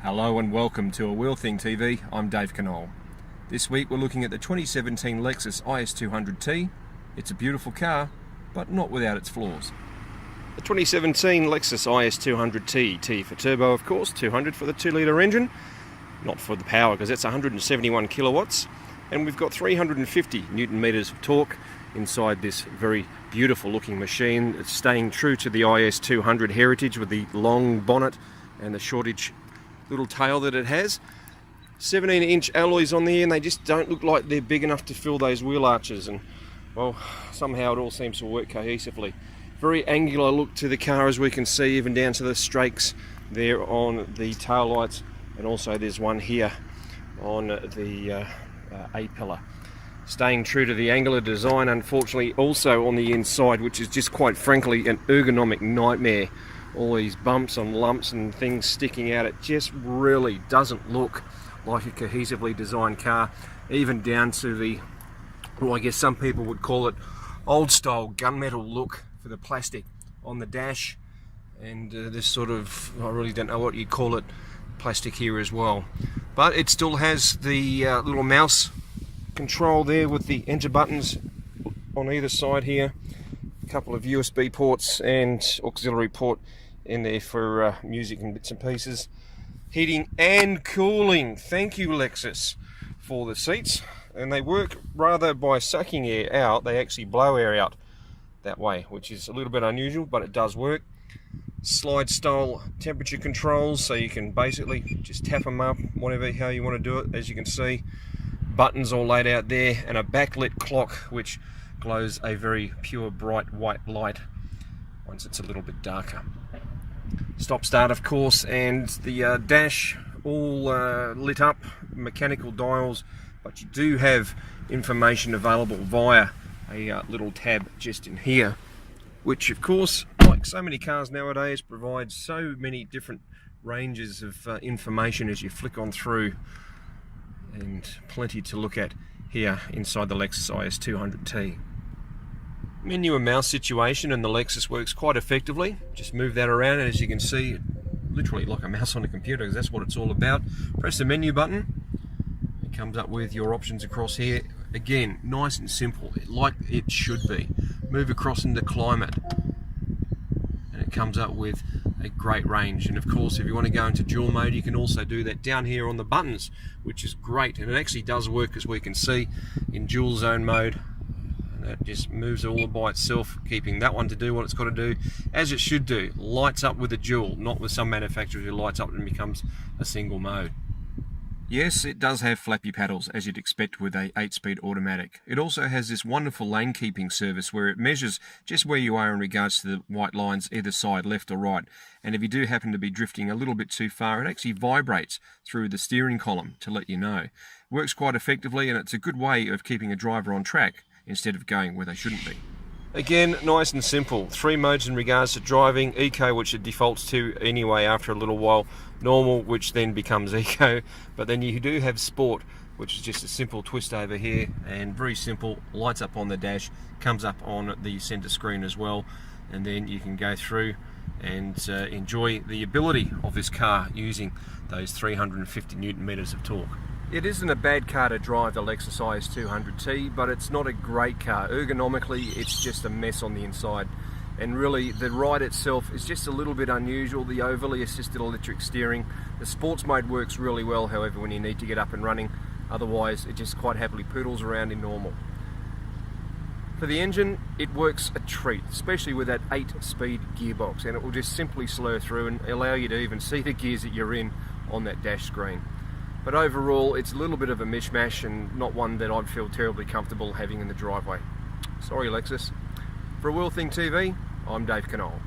Hello and welcome to A Wheel Thing TV. I'm Dave Knoll. This week we're looking at the 2017 Lexus IS200T. It's a beautiful car, but not without its flaws. The 2017 Lexus IS200T, T for turbo of course, 200 for the 2-litre engine, not for the power because that's 171 kilowatts, and we've got 350 newton meters of torque inside this very beautiful looking machine. It's staying true to the IS200 heritage with the long bonnet and the shortage little tail that it has. 17-inch alloys on there, and they just don't look like they're big enough to fill those wheel arches, and well, somehow it all seems to work cohesively. Very angular look to the car, as we can see, even down to the strakes there on the tail lights, and also there's one here on the A-pillar. Staying true to the angular design, unfortunately, also on the inside, which is just quite frankly an ergonomic nightmare. All these bumps and lumps and things sticking out. It just really doesn't look like a cohesively designed car, even down to the, well, I guess some people would call it old style gunmetal look for the plastic on the dash, and this sort of, I really don't know what you call it, plastic here as well. But it still has the little mouse control there with the enter buttons on either side here, a couple of USB ports and auxiliary port in there for music and bits and pieces. Heating and cooling. Thank you, Lexus, for the seats. And they work rather by sucking air out. They actually blow air out that way, which is a little bit unusual, but it does work. Slide style temperature controls, so you can basically just tap them up, whatever, how you want to do it. As you can see, buttons all laid out there, and a backlit clock which glows a very pure bright white light once it's a little bit darker. Stop start of course, and the dash all lit up, mechanical dials, but you do have information available via a little tab just in here, which of course, like so many cars nowadays, provides so many different ranges of information as you flick on through, and plenty to look at here inside the Lexus IS200T. Menu and mouse situation, and the Lexus works quite effectively. Just move that around, and as you can see, literally like a mouse on a computer, because that's what it's all about. Press the menu button, it comes up with your options across here. Again, nice and simple, like it should be. Move across into climate, and it comes up with a great range. And of course, if you want to go into dual mode, you can also do that down here on the buttons, which is great. And it actually does work, as we can see, in dual zone mode. That just moves all by itself, keeping that one to do what it's got to do, as it should do. Lights up with a dual, not with some manufacturers who lights up and becomes a single mode. Yes, it does have flappy paddles, as you'd expect with a 8-speed automatic. It also has this wonderful lane keeping service where it measures just where you are in regards to the white lines either side, left or right. And if you do happen to be drifting a little bit too far, it actually vibrates through the steering column to let you know. Works quite effectively, and it's a good way of keeping a driver on track instead of going where they shouldn't be. Again, nice and simple. 3 modes in regards to driving: Eco, which it defaults to anyway after a little while, Normal, which then becomes Eco, but then you do have Sport, which is just a simple twist over here, and very simple, lights up on the dash, comes up on the center screen as well, and then you can go through and enjoy the ability of this car using those 350 newton meters of torque. It isn't a bad car to drive, the Lexus IS200T, but it's not a great car. Ergonomically, it's just a mess on the inside. And really, the ride itself is just a little bit unusual. The overly assisted electric steering. The sports mode works really well, however, when you need to get up and running. Otherwise, it just quite happily poodles around in normal. For the engine, it works a treat, especially with that 8-speed gearbox, and it will just simply slur through and allow you to even see the gears that you're in on that dash screen. But overall, it's a little bit of a mishmash, and not one that I'd feel terribly comfortable having in the driveway. Sorry, Lexus. For A Wheel Thing TV, I'm Dave Knoll.